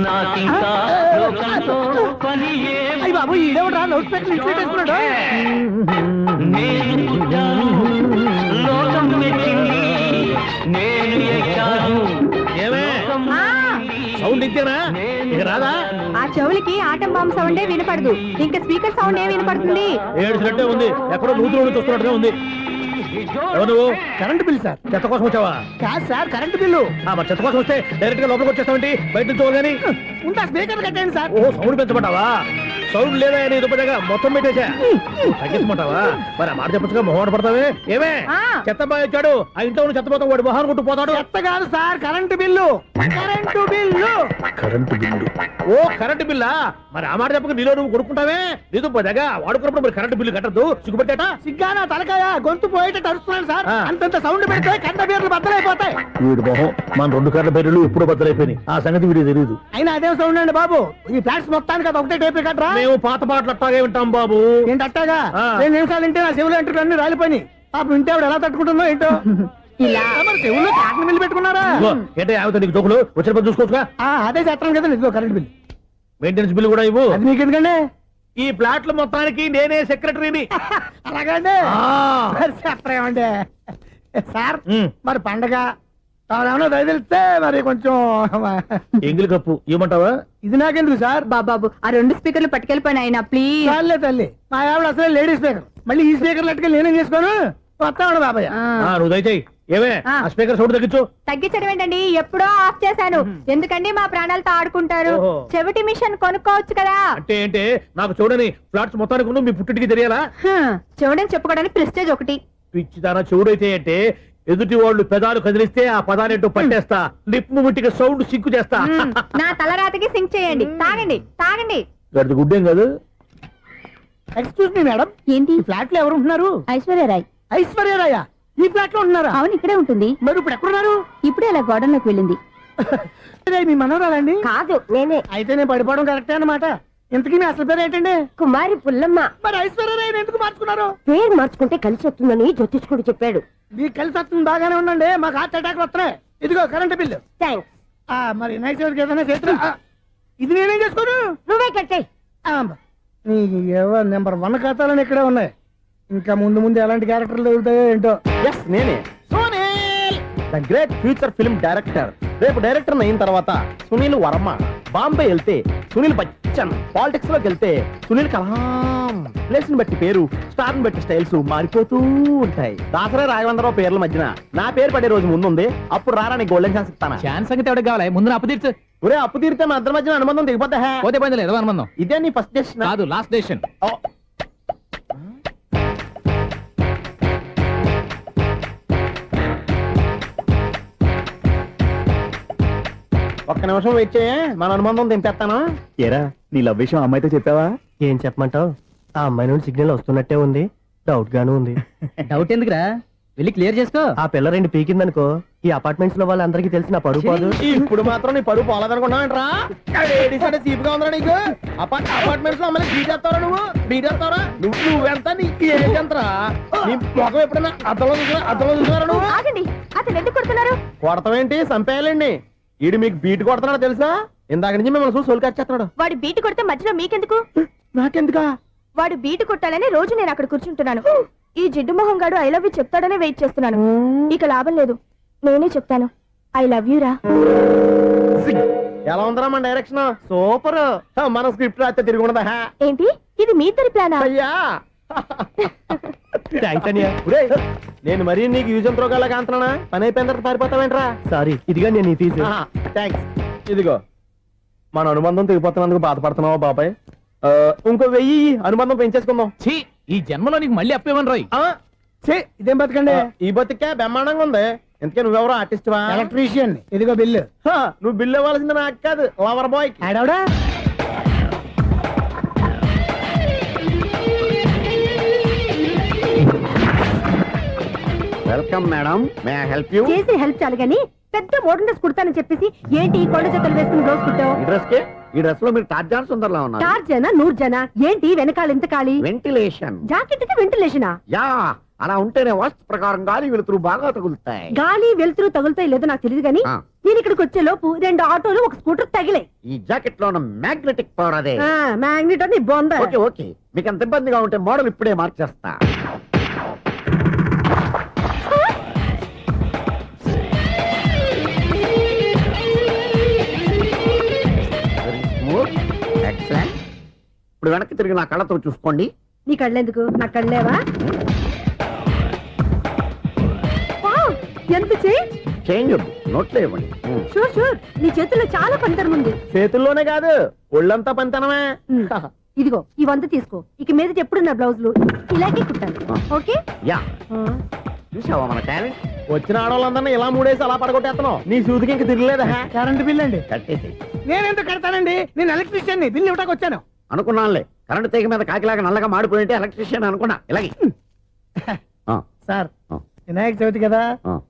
నాకింకా లోకంతో పని అయ్యి బాబు ఈడేవడా లౌడ్ స్పీకర్ ఇన్స్టేట్ చేసుకున్నాడు. నేను పుట్టాను లోకం మెచ్చింది నేను ఎక్కాను. ఏమే సౌండ్ ఇంతేనా ఇక రాదా? ఆ చెవులకి ఆటం బాంబు సౌండే వినపడదు, ఇంకా స్పీకర్ సౌండ్ ఏ వినపడుతుంది? ఏడ్చినట్టే ఉంది, ఎక్కడో నూతులు చూస్తున్నట్టుగా ఉంది. ఎవరు నువ్వు? Current bill sir. చెత్త కోసం వచ్చావా? కాదు సార్, కరెంట్ బిల్లు. మరి చెత్త కోసం వస్తే డైరెక్ట్ గా లోపలికి వచ్చేస్తావేంటి? బయట నుంచి కానీ ఉంటా స్పీకర్ కట్టండి సార్. ఓహో సౌండ్ పెంచమంటావా? సౌండ్ లేదా నీ దుబ్బగా మొత్తం పెట్టేసా తగ్గించమంటావా? మరి ఆ మాట చెప్పచ్చుగా మొహం పడతావే. ఏమే చెత్త బాగా వచ్చాడు, ఆ ఇంట్లో ఉన్న చెత్త పోతాం వాడు మొహాన్ని కొట్టు పోతాడు. చెత్త కాదు sir, current bill. Current bill. Current bill. ఓ కరెంటు బిల్లా? మరి ఆ మాట చెప్పక నీలో నువ్వు కొడుకుంటావే. నీతో పోదాగా వాడుకున్నప్పుడు మరి కరెంటు బిల్లు కట్టద్దు, సిగ్గుపెట్టేట. సిగ్గానా తలకాయ గొంతు పోయేటట్టు అరుస్తున్నాడు సార్. అంతంత సౌండ్ పెడితే కరెంట్ బిల్లు బద్దలైపోతాయి. వీడు మొహం మన 2 కరెంటు బిల్లులు ఎప్పుడు బద్దలైపోయినాయి, ఆ సంగతి వీడికి తెలియదు. అయినా అదే సౌండ్ అండి బాబు. ఈ ఫ్లాట్స్ మొత్తానికి అది ఒకటే టైప్ కట్టరా? మేము పాత పాటలు అట్టాగే వింటాం బాబు. ఏంటి అట్టాగా? 2 నిమిషాలు వింటే నా చెవులు ఎంటర్ అన్ని రాలిపోయి పాప వింటే ఆవిడ ఎలా తట్టుకుంటుందో ఏంటో. ఇలా మరి చెవుల్లో కాటన్ బిల్లు పెట్టుకున్నారా? ఏంటే ఆమెతో నీకు జోకులు వచ్చిన పని చూసుకోవచ్చుగా. అదే చేస్తాను కదా ఇదిగో కరెంట్ బిల్. మెయింటెనెన్స్ బిల్లు కూడా ఇవ్వు. అది మీకు ఎందుకండి? ఈ ప్లాట్ల మొత్తానికి నేనే సెక్రటరీని. అలాగండి చెప్పరేమండి సార్. మరి పండగ ఏమన్నా దయదలిస్తే మరి కొంచెం ఎంగిలి కప్పు ఇవ్వమంటావా? ఇది నాకెందుకు సార్? బాబాబు ఆ 2 స్పీకర్లు పట్టుకెళ్ళిపోయిన ఆయన ప్లీజ్. చాలే తల్లి, మా ఆవిడ అసలు లేడీ స్పీకర్, మళ్ళీ ఈ స్పీకర్లు అట్టుకెళ్ళి నేనేం చేసుకోను. వస్తాడు బాబాయ్. నువ్వు దయచేయి. ఏమే ఆ స్పీకర్ సౌండ్ తగ్గించు. తగ్గించడం ఏంటండి, ఎప్పుడో ఆఫ్ చేశాను. ఎందుకండి మా ప్రాణాలతో ఆడుకుంటారు? చెవిటి మిషన్ కొనుక్కోవచ్చు కదా. అంటే ఏంటే నాకు చూడని ఫ్లాట్స్ మొత్తానికి మీ పుట్టింటికి తెలియాలా? చెవుడని చెప్పుకోవడానికి ప్రెస్టేజ్ ఒకటి. పిచ్చిదానా చెవుడైతే అంటే ఎదుటి వాళ్ళు పెదాలు కదిలిస్తే ఆ పదాలేంటో పట్టేస్తా, లిప్ ముట్టికి సౌండ్ సింకు చేస్తా. నా తలరాతకి సింక్ చేయండి. తాగండి తాగండి. గడిది గుడ్డేం కాదు. ఎక్స్క్యూజ్ మీ మేడం, ఏంటి? ఈ ఫ్లాట్ లో ఎవరు ఉంటున్నారు? ఐశ్వర్యరాయ్. ఐశ్వర్యరాయ ఈ ఫ్లాట్ లో ఉంటున్నారా? అవును, ఇక్కడే ఉంటుంది. మరి ఇప్పుడు ఎక్కడున్నారు? ఇప్పుడే అలా గోడంలోకి వెళ్ళింది. మీ మనవరాలండి? కాదు, నేనే. అయితే నేను పడిపోవడం కరెక్టే అన్నమాట. ఇంతకీ మీ అసలు పేరు ఏంటండి? కుమారి పుల్లమ్మ. మరి ఐశ్వర్యరాయని ఎందుకు మార్చుకున్నారు? పేరు మార్చుకుంటే కలిసి వస్తుందని జ్యోతిష్కుడు చెప్పాడు. మీకు కలిసి వస్తుంది, బాగానే ఉండండి. మాకు హార్ట్ అటాక్ వస్తున్నాయి. ఇదిగో కరెంట్ బిల్లు. థ్యాంక్స్. మరి నైట్ ఏదైనా చేతులు ఇది నేనేం చేసుకోను? నువ్వే కట్టాయి. నెంబర్ 1 ఖాతాలని ఇక్కడే ఉన్నాయి. ఇంకా ముందు ముందు ఎలాంటి క్యారెక్టర్లు దొరుకుతాయో ఏంటో. నేనే the great future film director. రేపు డైరెక్టర్ అయిన తర్వాత సునీల్ వర్మ. బాంబే వెళ్తే సునీల్ బచ్చన్. పాలిటిక్స్ లోకి వెళ్తే సునీల్ కలాం. ప్లేస్ ని బట్టి పేరు, స్టార్ ని బట్టి స్టైల్స్ మారిపోతూ ఉంటాయి. దాసరా రాఘవేంద్రరావు పేర్ల మధ్యన నా పేరు పడే రోజు ముందుంది. అప్పుడు రారా నీ గోల్డెన్ ఛాన్స్ ఇస్తాను. ఛాన్స్ సంగతి ఎవరికి కావాలి? ముందు అప్పు తీర్చు. ఒరే అప్పు తీరితే మా ఇద్దరి మధ్యన అనుబంధం దిగిపోతా. పోతే పోయింది లేదు అనుబంధం. ఇదే నీ ఫస్ట్ డెసిషన్ కాదు, లాస్ట్ డెసిషన్. ఒక్క నిమిషం వెయిట్ చేయ, మన అనుబంధం దింపేస్తాను. ఏరా నీ లవ్ విషయం అమ్మాయితో చెప్పావా? ఏం చెప్పమంటావు? ఆ అమ్మాయి నుండి సిగ్నల్ వస్తున్నట్టే ఉంది, డౌట్ గాను ఉంది. డౌట్ ఎందుకురా, వెళ్ళి క్లియర్ చేసుకో. ఆ పిల్ల 2 పీకిందనుకో, ఈ అపార్ట్మెంట్స్ లో వాళ్ళందరికీ తెలిసిన పరుగు పోదు. ఇప్పుడు మాత్రం నీ పరుగు పోలేదనుకున్నావంటరా? సీపుగా ఉందా నీకు? అపార్ట్మెంట్స్ లో అమ్మాయి బీటేస్తావరా? బీటేస్తావరా? నువ్వెంత నీకు ఏంటంతరా? నీ మొఖం ఎప్పుడైనా అద్దంలో చూసారా నువ్వు? అతను ఎందుకు కొడుతున్నారు? కొడతావేంటి? చంపేయాలండి. ఈడు మీకు బీట్ కొడుతున్నాడు తెలుసా? ఇందాక నుంచి మిమ్మల్ని చూసి సోల్ కచ్చేస్తున్నాడు. వాడు బీటు కొడితే మధ్యలో మీకెందుకు? నాకెందుకా? వాడు బీటు కొట్టాలని రోజు నేను అక్కడ కూర్చుంటున్నాను. ఈ జిడ్డు మొహం గాడు ఐ లవ్ యూ చెప్తాడనే వెయిట్ చేస్తున్నాను. ఇక లాభం లేదు, నేనే చెప్తాను. ఐ లవ్ యూ రా. ఎలా ఉందరా మన డైరెక్షన్? సూపర్. మన స్క్రిప్ట్ రాస్తే తిరిగి ఉండదా? ఏంటి ఇది మీ ఇద్దరి ప్లానా? అయ్యా నేను మరీ నీకు యూజ్ ఎంతో గల కాంతనా? పని అయిపోయిన తర్వాత పారిపోతావేంట్రా? సారీ, ఇదిగా నేను తీసి. థ్యాంక్స్. ఇదిగో మన అనుబంధం తెగిపోతున్నందుకు బాధపడుతున్నావా బాబాయ్? ఇంకో 1000 అనుబంధం పెంచేసుకుందాం. ఈ జన్మలో నీకు మళ్ళీ అప్పేమని రాయి. ఇదేం బతకండి? ఈ బతికే బ్రహ్మాండంగా ఉంది. ఎందుకే నువ్వెవరో ఆర్టిస్ట్ వా? ఎలక్ట్రీషియన్. ఇదిగో బిల్లు. నువ్వు బిల్లు ఇవ్వాల్సింది నాకు కాదు, లవర్ బాయ్. ఆడవడా? Welcome madam, may I help you? చేసి హెల్ప్ చాలు గానీ పెద్ద మోడల్ డ్రెస్ కుడతానని చెప్పేసి ఏంటి కొండ జతలు వేసుకుని రోజు కుట్టావు? ఈ డ్రెస్ లో మీరు టార్జాన్ సుందర్లా ఉన్నారు. టార్జనా 100 జనా? ఏంటి వెనకాల ఎంత ఖాళీ? వెంటిలేషన్. జాకెట్ కి వెంటిలేషనా? యా, అలా ఉంటేనే వాస్తు ప్రకారం గాలి వెలుతురు బాగా తగులుతాయి. గాలి వెలుతురు తగులుతాయి లేదో నాకు తెలియదు కానీ ఆ. నేను ఇక్కడికి వచ్చే లోపు 2 ఆటోలు ఒక స్కూటర్ తగిలే. ఈ జాకెట్ లో ఉన్న మ్యాగ్నెటిక్ పవర్ అదే. మ్యాగ్నెట్ అని బొంద. ఓకే ఓకే, మీకు అంత ఇబ్బందిగా ఉంటే మోడల్ ఇప్పుడే మార్చేస్తా. Very smooth. Excellent. ఇప్పుడు వెనక్కి తిరిగి నా కళ్ళతో చూసుకోండి. నీ కళ్ళెందుకు, నా కళ్ళేవా? వావ్, ఎంత చేంజ్. చేంజ్ నోట్లో ఇవ్వండి. షూర్ షూర్, నీ చేతుల్లో చాలా పనితరం ఉంది. చేతుల్లోనే కాదు ఒళ్ళంతా పంతనమే. ఇదిగో ఈ 100 తీసుకో. ఇక మీద ఎప్పుడు నా బ్లౌజులు ఇలాగే కుట్టాను. ఓకే. యా, చూసావా మన టాలెంట్? వచ్చిన ఆడవాళ్ళందరినీ ఇలా మూడేసి అలా పడగొట్టేస్తున్నావు. నీ సూదికి ఇంక తిరగలేదా? కరెంట్ బిల్ అండి. కట్టేసి నేనెందుకు కడతానండి, నేను ఎలక్ట్రీషియన్ ని, బిల్లు ఇవ్వడానికి వచ్చాను. అనుకున్నానులే, కరెంట్ తీగ మీద కాకిలాగా నల్లగా మాడిపోయింటే ఎలక్ట్రీషియన్ అనుకున్నా. ఇలాగే సార్, వినాయక చవితి కదా,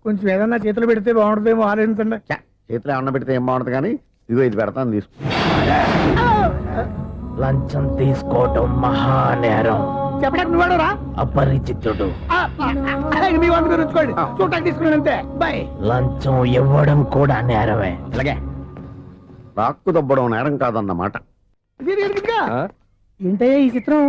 కొంచెం ఏదన్నా చేతులు పెడితే బాగుంటుందేమో ఆలోచించండి. చేతిలో అన్న పెడితే ఏం బాగుంటుంది కానీ ఇదిగో ఇది పెడతాను, తీసుకో. లంచం తీసుకోవటం మహానేరం. చెప్పడానికి నువ్వాడురా? అపరిచితుడు. మీ వంట మీరు ఉంచుకోండి, చూడటానికి తీసుకున్నాను అంతే. బాయ్. లంచం ఇవ్వడం కూడా నేరమే. ఇలాగే రాక్కు దబ్బడం నేరం కాదన్నమాట. ఏంటయ్యా ఈ చిత్రం?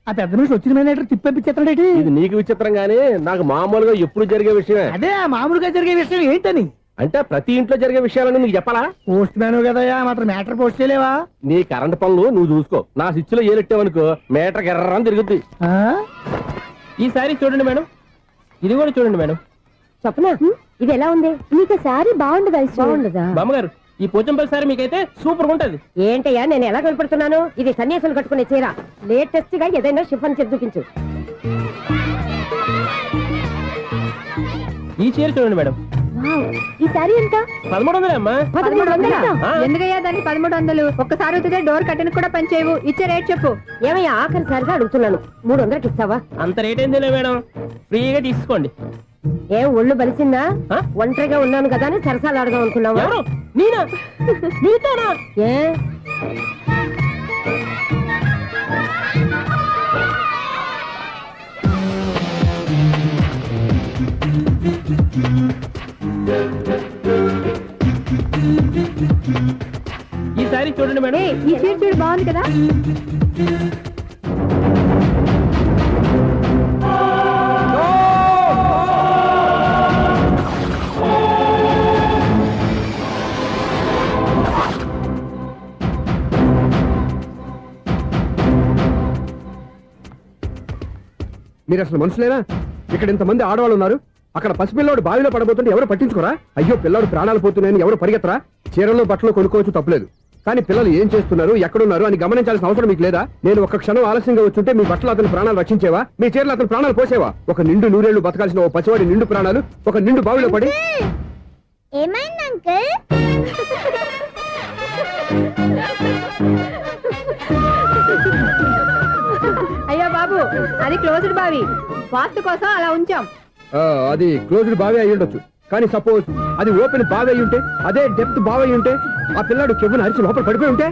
ఆ పెద్ద నుంచి వచ్చిన మేనేటర్ తిప్పించేస్తాడేటి? ఇది నీకు విచిత్రం గానీ నాకు మామూలుగా ఎప్పుడు జరిగే విషయమే. అదే మామూలుగా జరిగే విషయం ఏంటని? అంటే ప్రతి ఇంట్లో జరిగే విషయాలని నీకు చెప్పాలా? పోస్ట్ మ్యాన్ కదయ్యా, మాత్రం మ్యాటర్ పోస్ట్ చేయలేవా? నీ కరెంట్ పనులు నువ్వు చూసుకో. నా స్విచ్ లో ఏలెట్టావనుకో మీటర్ ఎర్రని తిరుగుద్ది. ఈసారి చూడండి మేడం, ఇది కూడా చూడండి మేడం. చెప్పనా, ఇది ఎలా ఉంది? నీకు సారీ బాగుండదా? బాగుండదా బామ్మగారు, ఈ పోచంపల్లి సారీ మీకైతే సూపర్ ఉంటది. ఏంటయ్యా నేను ఎలా కనపడుతున్నాను? ఇది సన్యాసులు కట్టుకునే చీర. లేటెస్ట్ గా ఏదైనా షిఫన్ చేసి చూపించు. ఈ చీర చూడండి మేడం, ఈ సారీ ఎంత? 1300 అమ్మా. 1300? ఆ. ఎందుకయ్యా దాన్ని 1300? ఒక్కసారి అవుతుందే, డోర్ కట్టను కూడా పనిచేయవు. ఇచ్చే రేట్ చెప్పు. ఏమయ్యా ఆఖరిసారిగా అడుగుతున్నాను, 300కి ఇస్తావా? అంత రేట్ ఏందిలే మేడం, ఫ్రీగా తీసుకోండి. ఏం ఒళ్ళు బలిసిందా? ఆ? ఒంటరిగా ఉన్నాను కదా అని సరసాలు అడదాం అనుకున్నావా? ఎవరు? నేనా? నీతోనా? ఏ ఈ సారీ చూడండి మేడం. ఈ చీర చూడు, బాగుంది కదా? మీరు అసలు మనుషులేనా? ఇక్కడ ఇంతమంది ఆడవాళ్ళు ఉన్నారు, అక్కడ పసిపిల్లాడు బావిలో పడబోతుంటే ఎవరు పట్టించుకోరా? అయ్యో పిల్లాడు ప్రాణాలు పోతున్నాయని ఎవరు పరిగెత్తరా? చీరల్లో బట్టలు కొనుక్కోవచ్చు, తప్పలేదు. కానీ పిల్లలు ఏం చేస్తున్నారు, ఎక్కడున్నారు అని గమనించాల్సిన అవసరం మీకు లేదా? నేను ఒక్క క్షణం ఆలస్యంగా వచ్చుంటే మీ బట్టలు అతని ప్రాణాలు రక్షించేవా? మీ చీరలు అతని ప్రాణాలు పోసేవా? ఒక నిండు నూరేళ్లు బతకాల్సిన ఓ పసివాడి నిండు ప్రాణాలు ఒక నిండు బావిలో పడి. ఏమైంది అంకుల్? అయ్యో బాబు, అది క్లోజ్డ్ బావి, వాస్తు కోసం అలా ఉంచాం. అది క్లోజ్డ్ బావి అయి ఉండొచ్చు, కానీ సపోజ్ అది ఓపెన్ బావి అయి ఉంటే, అదే డెప్త్ బావి అయి ఉంటే, ఆ పిల్లాడు కెవ్వును అరిచి లోపల పడిపోయి ఉంటే?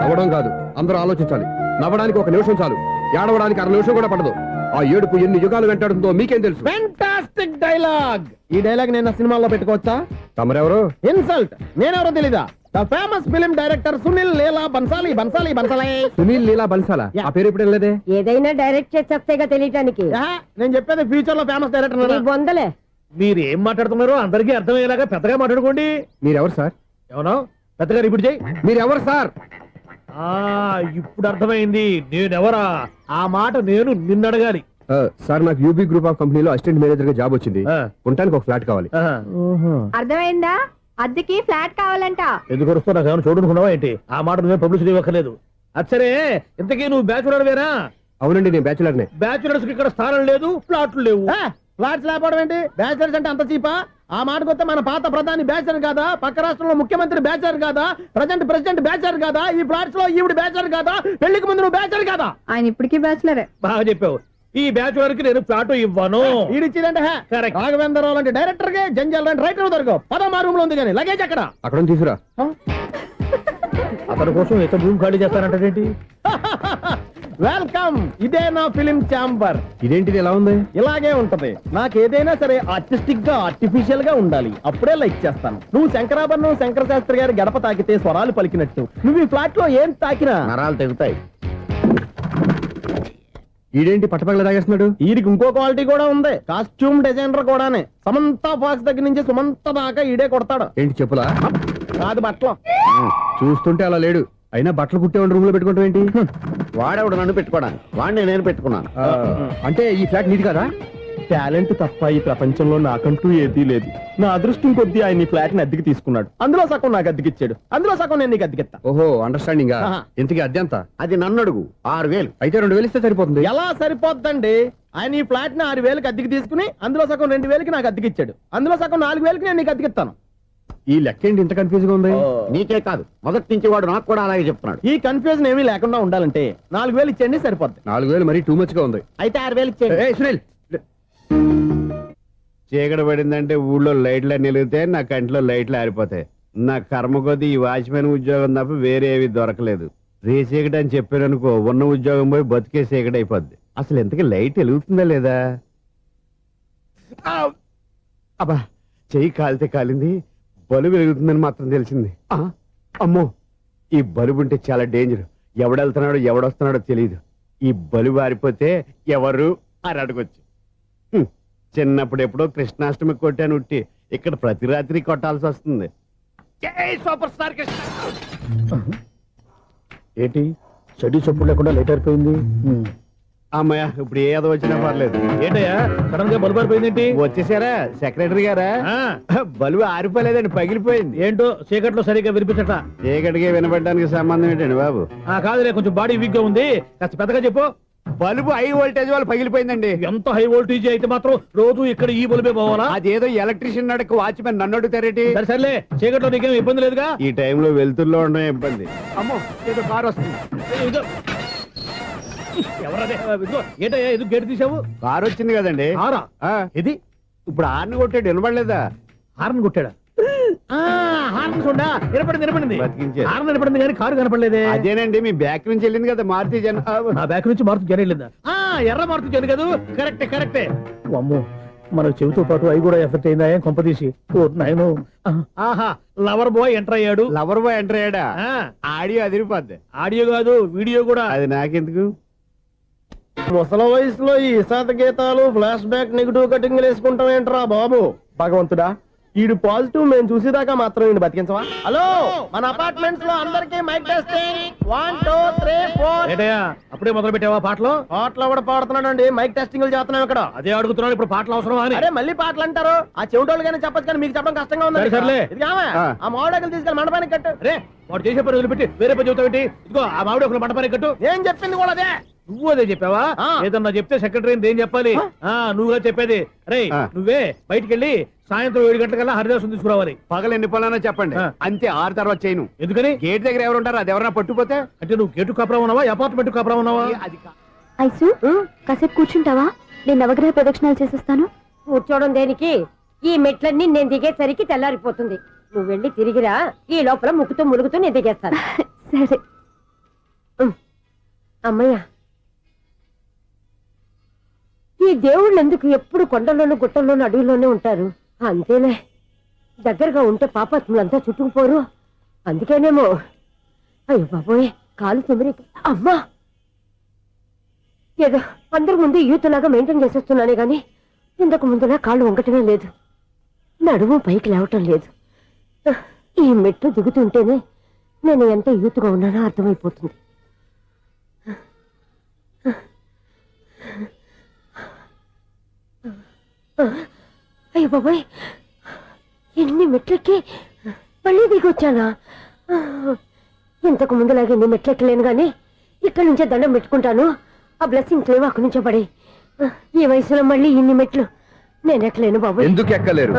నవ్వడం కాదు, అందరూ ఆలోచించాలి. నవ్వడానికి 1 నిమిషం చాలు, ఏడవడానికి 1/2 నిమిషం కూడా పడదు. ఆ ఏడుపు ఎన్ని యుగాలు వెంటాడుతుందో మీకేం తెలుసు? Fantastic dialogue. ఈ డైలాగ్ నేను సినిమాల్లో పెట్టుకోవచ్చా? తమరెవరు? ఇన్సల్ట్. నేనెవరో తెలీదా? The famous film director Sunil Leela Bhansali. Bhansali Bhansali Sunil Leela బన్సాలా? ఆ పేరు ఇప్పుడు లేదే. ఏదైనా డైరెక్ట్ చేసేస్తేగా తెలియటానికి. నేను చెప్పేది ఫ్యూచర్ లో ఫేమస్ డైరెక్టర్. బొందలే. మీరు ఏం మాట్లాడుతున్నారో అందరికీ అర్థమయ్యేలాగా పెద్దగా మాట్లాడుకోండి. మీరెవరు సార్? ఎవరో పెద్దగా రిపీట్ చేయి. మీరెవరు సార్? ఇప్పుడు అర్థమైంది నేనెవరా. ఆ మాట నేను నిన్ను అడగాలి. సార్, నాకు యూబీ గ్రూప్ ఆఫ్ కంపెనీలో అసిస్టెంట్ మేనేజర్ గా జాబ్ వచ్చింది. ఉండటానికి ఒక ఫ్లాట్ కావాలి. అర్థమైందా? అద్దెకి ఫ్లాట్ కావాలంట. ఎందుకు వస్తున్నా నాకు ఏమైనా చూడుకున్నావా ఏంటి? ఆ మాట నువ్వే పబ్లిసిటీ ఇవ్వక్కర్లేదు. అచ్చరే, ఇంతకీ నువ్వు బ్యాచులర్ వేరా? అవునండి, నేను బ్యాచులర్నే. బ్యాచులర్స్ కి ఇక్కడ స్థానం లేదు, ఫ్లాట్లు లేవు. ఫ్లాట్స్ లేకపోవడం ఏంటి? బ్యాచులర్స్ అంటే అంత చీపా? ఆ మాటకొస్తే మన పాత ప్రధాని బ్యాచులర్ కాదా? పక్క రాష్ట్రంలో ముఖ్యమంత్రి బ్యాచులర్ కాదా? ప్రెసిడెంట్ బ్యాచులర్ కాదా? ఈ ఫ్లాట్స్ లో ఈవిడ బ్యాచులర్ కాదా? పెళ్లికి ముందు నువ్వు బ్యాచులర్ కాదా? ఆయన ఇప్పటికీ బ్యాచులరే. బాగా చెప్పావు. ఈ బ్యాచులర్ కి నేను ఫ్లాట్ ఇవ్వను. ఈడిచ్చిందంటే రాఘవేంద్రరావు లాంటి డైరెక్టర్ కి, జంజల్ లాంటి రైటర్ దొరకవు. 13 రూమ్ లో ఉంది కానీ లగేజ్ అక్కడ అక్కడ తీసుకురా. అతని కోసం ఎంత భూమి ఖాళీ చేస్తానంటేంటి? వెల్కమ్, ఇదే నా ఫిలిం ఛాంబర్. ఇదేంటిది ఎలా ఉంది? ఇలాగే ఉంటది. నాకు ఏదైనా సరే ఆర్టిస్టిక్ గా ఆర్టిఫిషియల్ గా ఉండాలి, అప్పుడే లైక్ చేస్తాను. నువ్వు శంకరాభరణం శంకర శాస్త్రి గారి గడప తాకితే స్వరాలు పలికినట్టు నువ్వు ఈ ఫ్లాట్ లో ఏం తాకినా నరాలు తెగుతాయి. ఈడేంటి పట్టపగల తాగేస్తున్నాడు? వీరికి ఇంకో క్వాలిటీ కూడా ఉంది. కాస్ట్యూమ్ డిజైనర్ కూడానే. సమంత ఫాక్స్ దగ్గర నుంచి సుమంత దాకా ఈడే కొడతాడు. ఏంటి చెప్పులా? కాదు బట్టలు. చూస్తుంటే అలా లేడు. అయినా బట్టలు కుట్టేవాడి రూమ్ లో పెట్టుకుంటాం ఏంటి? వాడేవాడు నన్ను పెట్టుకోవడానికి, వాడిని నేను పెట్టుకున్నాను. అంటే ఈ ఫ్లాట్ నీది కదా? టాలెంట్ తప్ప ఈ ప్రపంచంలో నాకంటూ ఏదీ లేదు. నా అదృష్టం కొద్దీ ఆయన ఈ ఫ్లాట్ ని అద్దెకి తీసుకున్నాడు. అందులో సగం నాకు అద్దెకిచ్చాడు, అందులో సగం నేను నీకు అద్దెకిస్తా. ఓహో, అండర్స్టాండింగ్. ఆహా. ఇంతకీ అద్దె ఎంత? అది నన్ను అడుగు. 6,000. అయితే 2,000 ఇస్తే సరిపోతుంది. ఎలా సరిపోద్దండి? ఆయన ఈ ఫ్లాట్ ని 6,000కి అద్దెకి తీసుకుని అందులో సగం 2,000కి నాకు అద్దెకిచ్చాడు, అందులో సగం 4,000కి నేను నీకు అద్దెకిస్తాను. ఈ లెక్క ఏంటి ఇంత కన్ఫ్యూజ్ గా ఉంది? నీకే కాదు, మొదటి నుంచి వాడు నాకు కూడా అలాగే చెప్తున్నాడు. ఈ కన్ఫ్యూజన్ ఏమీ లేకుండా ఉండాలంటే 4,000 ఇచ్చేయండి, సరిపోద్ది. 4,000 మరీ టూ మచ్ గా ఉంది. అయితే 6,000 ఇచ్చేయండి. ఏయ్, సునీల్. చీకటి పడిందంటే ఊళ్ళో లైట్లు నిలిగితే నా కంటిలో లైట్లు ఆరిపోతాయి. నా కర్మ కొద్దీ ఈ వాచ్మెన్ ఉద్యోగం తప్ప వేరే ఏవి దొరకలేదు. రేచీకటి అని చెప్పారనుకో, ఉన్న ఉద్యోగం పోయి బతికే చీకటి అయిపోద్ది. అసలు ఇంతకీ లైట్ వెలుగుతుందా లేదా? అబ్బా, చెయ్యి కాలితే కాలింది, బలుబు వెలుగుతుందని మాత్రం తెలిసింది. అమ్మో, ఈ బలుబు ఉంటే చాలా డేంజర్. ఎవడెళ్తున్నాడో ఎవడొస్తున్నాడో తెలియదు. ఈ బలుబు ఆరిపోతే ఎవరు అని అడగొచ్చు. చిన్నప్పుడు ఎప్పుడో కృష్ణాష్టమి కొట్టాను ఉట్టి, ఇక్కడ ప్రతి రాత్రి కొట్టాల్సి వస్తుంది. జై సూపర్ స్టార్ కృష్ణ. ఏంటి చెడు చప్పుడు లేకుండా లేట్ అయిపోయింది? అమ్మయ్య, ఇప్పుడు ఏదో వచ్చినా పర్లేదు. ఏంటయ్యా సడన్ గా బల్బు అయిపోయింది? వచ్చేసారా సెక్రటరీ గారా? బలుబు ఆరిపోలేదండి, పగిలిపోయింది. ఏంటో చీకట్లో సరిగ్గా వినిపించట. చీకటికి వినపడడానికి సంబంధం ఏంటండి బాబు? కాదులే, కొంచెం బాడీ వీక్ గా ఉంది, కాస్త పెద్దగా చెప్పు. బల్బు హై వోల్టేజ్ వాళ్ళు పగిలిపోయిందండి. ఎంత హై వోల్టేజ్ అయితే మాత్రం రోజు ఇక్కడ ఈ బల్బే పోవాలా? అదేదో ఎలక్ట్రీషియన్ నడక వాచ్మెన్ నన్ను అడుగుతారేటి? సరే సర్లే, చీకట్లో నీకేం ఇబ్బంది లేదుగా? ఈ టైంలో వెళ్తుల్లో ఉండడం ఇబ్బంది. అమ్మో, ఏదో కారు వస్తుంది. ఎవరదే? ఏంటయ్యా ఇది గేట్ తీసావు? కారు వచ్చింది కదండి. కారా? ఇది ఇప్పుడు హార్న్ కొట్టాడు, వినపడలేదా? హార్న్ కొట్టాడా? హార్న్ చూడా వినపడింది. బతికించాడు. హార్న్ వినపడింది కానీ కారు కనపడలేదే. అదేనండి, మీ బ్యాక్ నుంచి వెళ్ళింది కదా మారుతి జన. నా బ్యాక్ నుంచి మారుతి జన వెళ్ళిందా? ఎర్ర మారుతి జన కదా? కరెక్టే. అమ్మో, మనకు చెవితో పాటు అవి కూడా ఎఫెక్ట్ అయిందా? ఏం కొంపదీసి? నాయను, ఆహా, లవర్ బాయ్ ఎంటర్ అయ్యాడు. లవర్ బాయ్ ఎంటర్ అయ్యాడా? ఆడియో అదిరిపోద్ది. ఆడియో కాదు, వీడియో కూడా. అది నాకెందుకు? ముసల వయసులో ఈ ఇసాత గీతాలు, ఫ్లాష్ బ్యాక్, నెగిటివ్ కటింగ్ వేసుకుంటాం ఏంట్రా బాబు? భగవంతుడా, ఈడు పాజిటివ్ మేము చూసేదాకా మాత్రం ఈయన బతికించవా? హలో, మన అపార్ట్మెంట్స్ లో అందరికీ మైక్ టెస్టింగ్. 1 2 3 4. ఏంటయ్యా అప్పుడే మొదలు పెట్టావా పాటలు? పాటలు కూడా పాడుతున్నాడు అండి, మైక్ టెస్టింగ్ చేస్తున్నాం ఇక్కడ. అదే అడుగుతున్నాడు, ఇప్పుడు పాటలు అవసరమా అని. అరే మళ్ళీ పాటలు అంటారు, ఆ చెవిటోళ్ళు కానీ చెప్పచ్చు కానీ మీకు చెప్పడం కష్టంగా ఉంది. సర్లే. ఇది ఆ మామిడాకులు తీసుకెళ్ళి మండపానికి కట్టు. అరే వాడు చేసే పని వదిలిపెట్టి వేరే పని చెబుతావేంటి? ఇదిగో ఆ మామిడి ఒకరు మంటపానికి కట్టు. నేను చెప్పింది కూడా అదే. నువ్వు అదే చెప్పావా? ఏదన్నా చెప్తే సెక్రటరీ ఏం చెప్పాలి? నువ్వుగా చెప్పేది. రే నువ్వే బయటికి వెళ్ళి సాయంత్రం 7 గంటలకల్లా హరిదాసు తీసుకురావాలి. పగలు ఎన్ని పనులైనా చెప్పండి, అంతే. 6 తర్వాత చేయను. ఎందుకని? గేట్ దగ్గర ఎవరు ఉంటారు, అది ఎవరైనా పట్టుకుపోతే. అంటే నువ్వు గేటు కాపురా ఉన్నావా, అపార్ట్మెంట్ కాపురా ఉన్నావా? అది ఐసు కాసేపు కూర్చుంటావా? నేను నవగ్రహ ప్రదక్షిణాలు చేసేస్తాను. కూర్చోవడం దేనికి? ఈ మెట్లన్నీ నేను దిగేసరికి తెల్లారిపోతుంది. నువ్వు వెళ్ళి తిరిగిరా, ఈ లోపల ముక్కుతూ ములుగుతూ నేను దిగేస్తాను. సరే. అమ్మయ్య, ఈ దేవుళ్ళు ఎందుకు ఎప్పుడు కొండల్లోనూ గుట్టల్లోనూ అడవిలోనే ఉంటారు? అంతేలే, దగ్గరగా ఉంటే పాపాత్ములంతా చుట్టుకుపోరు. అందుకేనేమో. అయ్యో బాబోయ్, కాలు తొమ్మిది. అమ్మా, ఏదో అందరి ముందు యూత్లాగా మెయింటైన్ చేసేస్తున్నానే గాని ఇంతకు ముందులా కాళ్ళు వంగటమే లేదు, నడుము పైకి లేవటం లేదు. ఈ మెట్లు దిగుతుంటేనే నేను ఎంత యూత్గా ఉన్నానో అర్థమైపోతుంది. అయ్యో బాబాయ్, ఎన్ని మెట్లెక్కి మళ్ళీ దిగొచ్చానా? ఇంతకు ముందులాగే ఎన్ని మెట్లెక్కలేను గాని ఇక్కడి నుంచే దండం పెట్టుకుంటాను. ఆ బ్లెస్సింగ్స్ లేవు అక్కడి నుంచే పడే. ఈ వయసులో మళ్ళీ ఇన్ని మెట్లు నేను ఎక్కలేను బాబు. ఎందుకు ఎక్కలేరు?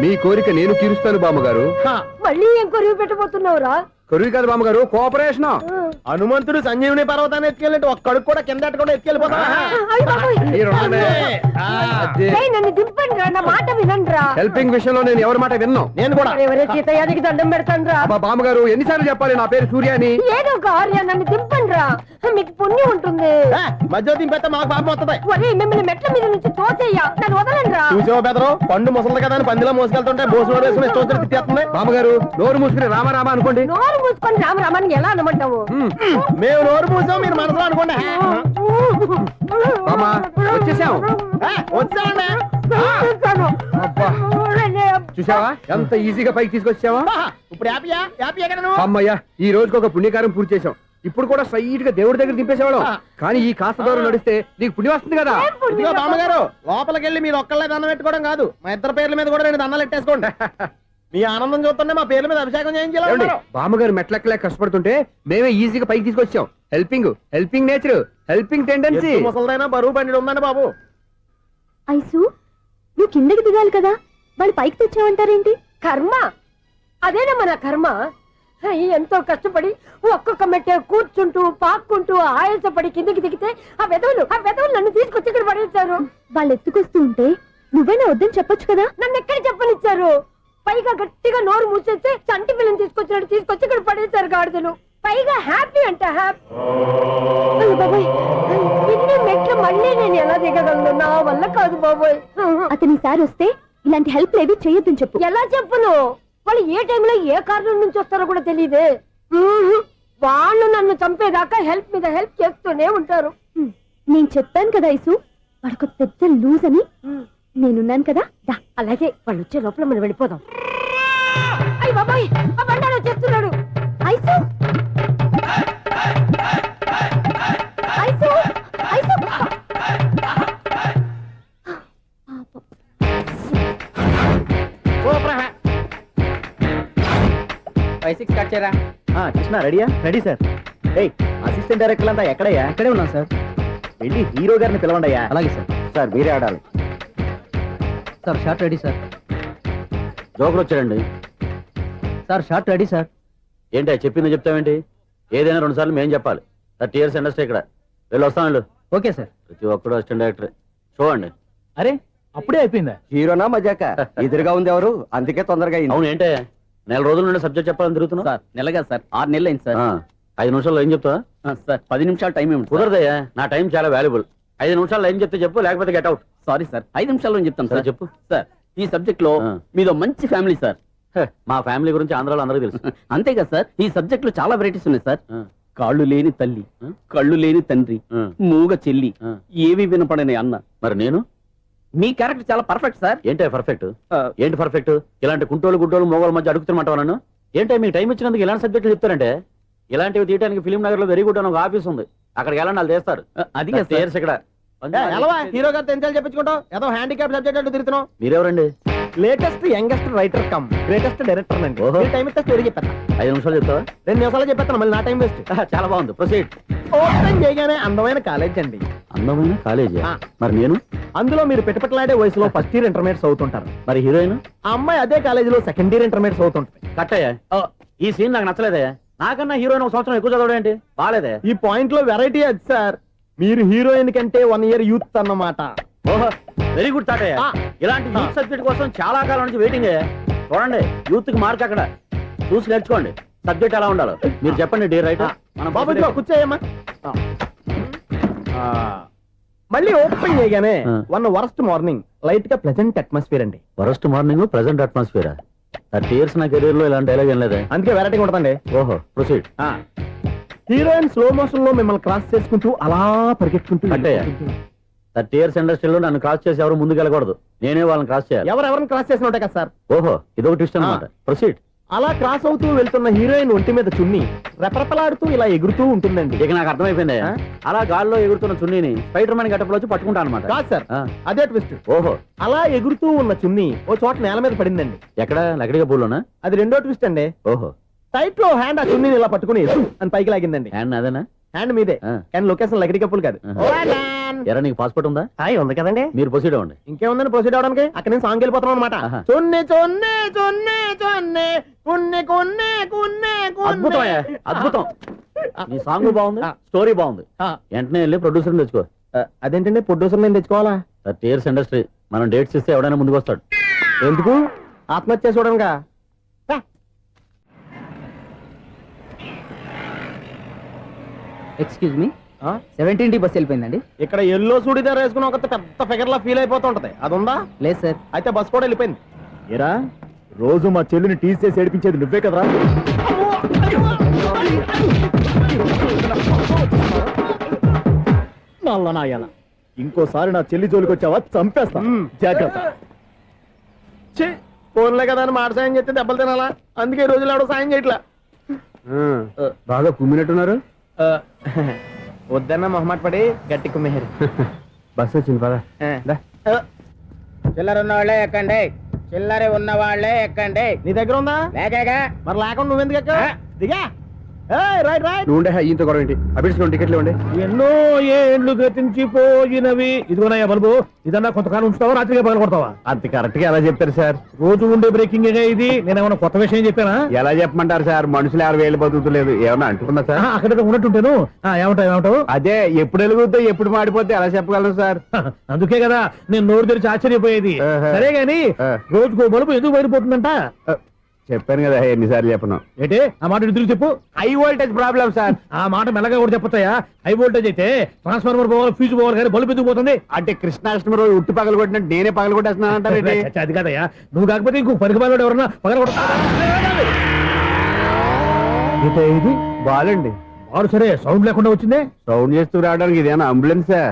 మీ కోరిక నేను తీరుస్తాను బామ్మగారు. మళ్ళీ ఏం కొరివి పెట్టబోతున్నావురా? కరువు కాదు బామ్మగారు, కోఆపరేషన్. హనుమంతుడు సంజీవుని పర్వతాన్ని ఎత్తుకెళ్ళి ఒక్కడికి కూడా కింద ఎట్టకుండా ఎత్తుకెళ్ళిపోతా అయ్య బాబోయ్. ఏయ్, నన్ను దింపండి రా, నా మాట వినండి రా. హెల్పింగ్ విషయంలో నేను ఎవరి మాట విన్నాను. నేను కూడా ఎవరే సీతయ్యానికి దండం పెడతాను రా. మా బామ్మగారు ఎన్నిసార్లు చెప్పాలి నా పేరు సూర్య అని? ఏదో ఒక ఆర్య, నన్ను దింపండి రా, మీకు పుణ్యం ఉంటుంది. మధ్య దింపేస్తే మాకు పాపం వస్తుంది. ఒరే, మిమ్మల్ని మెట్ల మీద నుంచి తోసేయ్యా, నన్ను వదలండి రా. చూసావా బెదరు, పండు ముసలి కదా అని పందిలో మోసుకెళ్తుంటే భోజనం వేసుకుని ఇష్టం తిట్టేస్తుంది. బామ్మగారు నోరు మూసుకుని రామారామా అనుకోండి. నోరు మూసుకొని రామరామాన్ని ఎలా అనమంటావు? మేము నోరు మూసాం, మీరు మనసులో అనుకోండి. బామ్మ వచ్చేసాం. వచ్చానండి. అబ్బా చూసావా ఎంత ఈజీగా పైకి తీసుకొచ్చావా? ఇప్పుడు హ్యాపీయా? హ్యాపీయా కదా నువ్వు? అమ్మయ్యా, ఈ రోజుకి ఒక పుణ్యకారం పూర్తి చేసాం. ఇప్పుడు కూడా స్ట్రైట్ గా దేవుడి దగ్గర దింపేసేవాళ్ళం. కానీ ఈ కాస్త దూరం నడిస్తే నీకు పుణ్యం వస్తుంది కదా. ఇదిగో బామ్మగారు, లోపలికి వెళ్ళి మీరు ఒక్కళ్ళే దండం పెట్టుకోవడం కాదు, మా ఇద్దరు పేర్ల మీద కూడా 2 దండాలు పెట్టేసుకోండి. మీ ఆనందం చూస్తుంటే మా పేర్ల మీద అభిషేకం చేయించాలి. బామ్మగారు మెట్లెక్కలే కష్టపడుతుంటే మేమే ఈజీగా పైకి తీసుకొచ్చాం. Helping nature, helping tendency. ముసలిదైనా బరువు బండి ఉందండి బాబు. ఐసు, నువ్వు కిందకి దిగాలి కదా, వాళ్ళు పైకి తెచ్చావంటారేంటి? కర్మ అదేనమ్మా నా కర్మ. ఎంతో కష్టపడి ఒక్కొక్క మెట్ట కూర్చుంటూ పాక్కుంటూ ఆయాసపడి కిందకి దిగితే ఆ వెధవులు నన్ను తీసుకొచ్చి ఇక్కడ పడేశారు. వాళ్ళు ఎత్తుకొస్తూ ఉంటే నువ్వేనా వద్దని చెప్పొచ్చు కదా. నన్ను ఎక్కడ చెప్పనిచ్చారు? పైగా గట్టిగా నోరు మూసేస్తే చంటి పిల్లని తీసుకొచ్చి ఇక్కడ పడేశారు గాడిదలు. పైగా హ్యాపీ అంట హ్యాపీ. బాబోయ్, ఇన్ని మెట్లు మళ్ళీ నేను ఎలా దిగగలను? నా వల్ల కాదు బాబోయ్. అతని సారి వస్తే ఇలాంటి హెల్ప్ లేవి చేయొద్దని చెప్పు. ఎలా చెప్పును? వాళ్ళు ఏ టైంలో ఏ కారణం నుంచి వస్తారో కూడా తెలియదే. వాళ్ళు నన్ను చంపేదాకా హెల్ప్ మీద హెల్ప్ చేస్తూనే ఉంటారు. నేను చెప్పాను కదా ఐసు, వాడొక పెద్ద లూజ్ అని. నేనున్నాను కదా, దా. అలాగే వాళ్ళు వచ్చే లోపల మనం వెళ్ళిపోదాం. అయ్య బాబాయ్, ఆ బండారు వచ్చేస్తున్నాడు. Ice, ice, ice. కృష్ణ రెడీయా? Ready sir. ఏయ్, అసిస్టెంట్ డైరెక్టర్ అంతా ఎక్కడయ్యా? ఇక్కడే ఉన్నాం సార్. వెళ్ళి హీరో గారిని పిలవండి అయ్యా. అలాగే సార్. సార్ మీరే ఆడాలి. Sir shot ready sir. Joker వచ్చాడండి. Sir shot ready sir. ఏంటి చెప్పింది చెప్తావేంటి? ఏదైనా 2 సార్లు మేము చెప్పాలి. 30 years ఇండస్ట్రీ ఇక్కడ. వెళ్ళి వస్తాం వెళ్ళు. Okay sir. ప్రతి ఒక్కడు అసిస్టెంట్ డైరెక్టర్. చూడండి. అరే, అప్పుడే అయిపోయిందా? హీరోనా మజాక? ఎదురుగా ఉంది ఎవరు, అందుకే తొందరగా అయింది. అవును, ఏంటే 4 రోజుల నుండి సబ్జెక్ట్ చెప్పాలని తిరుగుతున్నా? సార్ నెలగా సార్, 6 నెలలు అయింది సార్. 5 నిమిషాల్లో ఏం చెప్తా సార్? 10 నిమిషాలు టైం ఏమి కుదరదయ్యా, నా టైం చాలా వాల్యుబుల్. 5 నిమిషాల్లో ఏం చెప్తే చెప్పు, లేకపోతే గెట్ అవుట్. సారీ సార్, 5 నిమిషాల్లో చెప్తాను సార్. చెప్పు. సార్, ఈ సబ్జెక్ట్ లో మీదో మంచి ఫ్యామిలీ సార్. మా ఫ్యామిలీ గురించి ఆంధ్రాలో అందరికీ తెలుసు. అంతే కదా సార్, ఈ సబ్జెక్ట్ లో చాలా వెరైటీస్ ఉన్నాయి సార్. కాళ్ళు లేని తల్లి, కళ్ళు లేని తండ్రి, మూగ చెల్లి, ఏవి వినపడని అన్న. మరి నేను? మీ క్యారెక్టర్ చాలా పర్ఫెక్ట్ సార్. ఏంటే పర్ఫెక్ట్? ఏంటి పర్ఫెక్ట్? ఇలాంటి కుంటోలు గుడ్డోలు మోగోళ్ళ మధ్య అడుగుతున్నమాట నన్ను. ఏంటంటే మీకు టైం ఇచ్చినందుకు ఇలాంటి సబ్జెక్టులు చెప్తారంటే? ఇలాంటివి తీయడానికి ఫిలిం నగర్ లో వెరీ గుడ్ అని ఒక ఆఫీస్ ఉంది, అక్కడికి వెళ్ళండి, వాళ్ళు చేస్తారు. అది ఇక్కడ హీరో గారు తెంచాలి చెప్పించుకుంటాం, ఏదో హ్యాండిక్యాప్ సబ్జెక్ట్ అంటూ తిరుగుతున్నాం. మీరెవరండి? Latest youngest writer come greatest director అండి. టైం ఇస్తే స్టోరీ చెప్పేస్తా. 5 నిమిషాలు చెప్తావా? 2 నిమిషాలు చెప్పేస్తాను, మళ్ళీ నా టైం వేస్ట్. చాలా బాగుంది, ప్రొసీడ్. ఓపెన్ చేయగానే అందమైన కాలేజ్ అండి. అందమైన కాలేజీ? మరి నేను? అందులో మీరు పెట్టుపట్లాడే వయసులో ఫస్ట్ ఇయర్ ఇంటర్మీడియట్స్ అవుతుంటారు. మరి హీరోయిన్? ఆ అమ్మాయి అదే కాలేజీలో సెకండ్ ఇయర్ ఇంటర్మీడియట్స్ అవుతుంటాయి. కట్టయ్యా, ఈ సీన్ నాకు నచ్చలేదే. నాకన్నా హీరోయిన్ 1 సంవత్సరం ఎక్కువ చదవడం ఏంటి? బాలేదే. ఈ పాయింట్ లో వెరైటీ అది సార్, మీరు హీరోయిన్ కంటే 1 year యూత్ అన్నమాట. ఓహో, వెరీ గుడ్ థాట్. ఇలాంటి యూత్ సబ్జెక్ట్ కోసం చాలా కాలం నుంచి వెయిటింగ్. చూడండి, యూత్ కి మార్క్ అక్కడ చూసి నేర్చుకోండి. సబ్జెక్ట్ ఎలా ఉండాలో మీరు చెప్పండి. డే రైటర్ మనం బాబు కూర్చోయమ్మా. మళ్ళీ ఓపెన్ చేయగానే వరస్ట్ మార్నింగ్, లైట్ గా ప్లెజెంట్ అట్మాస్ఫియర్ అండి. Worst morning, present atmosphere. 30 years నా కెరీర్ లో ఇలాంటి డైలాగ్ ఏం లేదే. అందుకే వెరైటీ ఉంటుందండి. ఓహో, ప్రొసీడ్. హీరోయిన్ స్లో మోషన్ లో మిమ్మల్ని క్రాస్ చేసుకుంటూ అలా పరిగెత్తుకుంటూ 30 years ఇండస్ట్రీలో నన్ను క్రాస్ చేసి ఎవరు ముందుకు వెళ్ళకూడదు, నేనే వాళ్ళని క్రాస్ చేయాలి. ఎవరెవరిని క్రాస్ చేసిన ఉంటాయి కదా సార్. ఓహో, ఇదొక ట్విస్ట్ అన్నమాట. ప్రొసీడ్. అలా క్రాస్ అవుతూ వెళ్తున్న హీరోయిన్ ఒంటి మీద చున్ని రెపరెపలాడుతూ ఇలా ఎగురుతూ ఉంటుందండి. ఇక నాకు అర్థమైపోయింది. అలా గాల్లో ఎగురుతున్న చున్నీని స్పైడర్ మ్యాన్ గెటప్లో వచ్చి పట్టుకుంటా అనమాట. కాదు సార్, అదే ట్విస్ట్. ఓహో, అలా ఎగురుతూ ఉన్న చున్ని ఓ చోట నేల మీద పడిందండి. ఎక్కడ? లకడిగా పూలోనా? అది రెండో ట్విస్ట్ అండి. ఓహో, టైట్ లో హ్యాండ్ ఆ చున్నీని ఇలా పట్టుకుని అని పైకి లాగిందండి. హ్యాండ్ అదేనా? హ్యాండ్ మీదే, కానీ లొకేషన్ లకడి కప్పులు కాదు. ఎరా నీకు పాస్పోర్ట్ ఉందా? హాయ్ ఉంది కదండి. మీరు ప్రొసీడ్ అవ్వండి. ఇంకేముందని ప్రొసీడ్ అవడానికి అక్కడ నేను సాంగ్ వెళ్ళిపోతున్నాం అనమాట. ఆహా. చొన్నే చొన్నే చొన్నే చొన్నే కున్నే కున్నే కున్నే అద్భుతం అయ్యా, అద్భుతం. నీ సాంగ్ బాగుంది, స్టోరీ బాగుంది. వెంటనే వెళ్ళి ప్రొడ్యూసర్ తెచ్చుకో. అదేంటండి ప్రొడ్యూసర్ నేను తెచ్చుకోవాలా? టీర్స్ ఇండస్ట్రీ మనం డేట్స్ ఇస్తే ఎవడైనా ముందుకు వస్తాడు. ఎందుకు? ఆత్మహత్య చూడంగా. ఎక్స్క్యూజ్ మీ, 17D బస్ వెళ్ళిపోయిందండి. ఇక్కడ ఎల్లో చూడిదార్ వేసుకుని ఒక పెద్ద ఫిగర్ లా ఫీల్ అయిపోతుంటది, అది ఉందా? లేదు సార్. అయితే బస్ కూడా వెళ్ళిపోయింది. ఏరా రోజు మా చెల్లిని టీస్ చేసి ఏడిపించేది నువ్వే కదరా? నల్ల నాయాల, ఇంకోసారి నా చెల్లి జోలికి వచ్చావా చంపేస్తా, జాగ్రత్త. ఫోన్లే కదా అని మాట సాయం చేస్తే దెబ్బలు తినాలా? అందుకే ఈ రోజులు ఎవడో సాయం చేయట్లా. బాగా కుమ్మినట్టున్నారు. వద్దన్న మొహమాట పడి గట్టి కుమ్మేరు. బస్సు వచ్చింది పద. చిల్లర ఉన్న వాళ్ళే ఎక్కండి, చిల్లర ఉన్న వాళ్ళే ఎక్కండి. నీ దగ్గర ఉందా? లేక మరి లేకుండా నువ్వెందుకు ఎక్క? దిగా. Right right. నువ్వు ఉండే ఇంత గొడవ ఏంటి? అభిడ్చుకోండి, టికెట్లు ఇవ్వండి. ఎన్నో ఏండ్లు గతించిపోయినవి. ఇదిగోనయ్యా బల్బు, ఇదన్నా కొంతకాలం ఉంచుతావా, రాత్రిగా పగల కొడతావా? అంత కరెక్ట్ గా ఎలా చెప్తారు సార్? రోజు ఉండే బ్రేకింగ్ ఇది. నేనేమన్నా కొత్త విషయం చెప్పానా? ఎలా చెప్పమంటారు సార్? మనుషులు 60,000 బతుకుతలేదు, ఏమన్నా అంటున్నా సార్? అక్కడ ఉన్నట్టుంటాను. ఏమంటావు? అదే ఎప్పుడు వెలుగుతో ఎప్పుడు మాడిపోతే ఎలా చెప్పగలను సార్? అందుకే కదా నేను నోరు తెరిచి ఆశ్చర్యపోయేది. ఆహా. సరే గాని రోజుకో బలుపు ఎందుకు బయటపోతుందంట? చెప్పాను కదా ఎన్నిసార్లు చెప్పను. ఏంటే ఆ మాట ఎదురు చెప్పు. High voltage problem sir. ఆ మాట మెల్లగా కూడా చెప్పొచ్చాయా? హై వోల్టేజ్ అయితే ట్రాన్స్ఫార్మర్ పోవాలి, ఫ్యూజ్ పోవాలి, కానీ బల్బు ఎందుకు పోతుంది? అంటే కృష్ణాష్టమి రోజు ఉట్టి పగలు కొట్టినట్టు నేనే పగలు కొట్టేస్తున్నాను అంటారు. అది కాదయ్యా, నువ్వు కాకపోతే ఇంకో పరిగబాలు ఎవరన్నా పగల ఇది బాలండి. వారు సరే సౌండ్ లేకుండా వచ్చిందే. సౌండ్ చేస్తూ రావడానికి ఇదేనా అంబులెన్సా?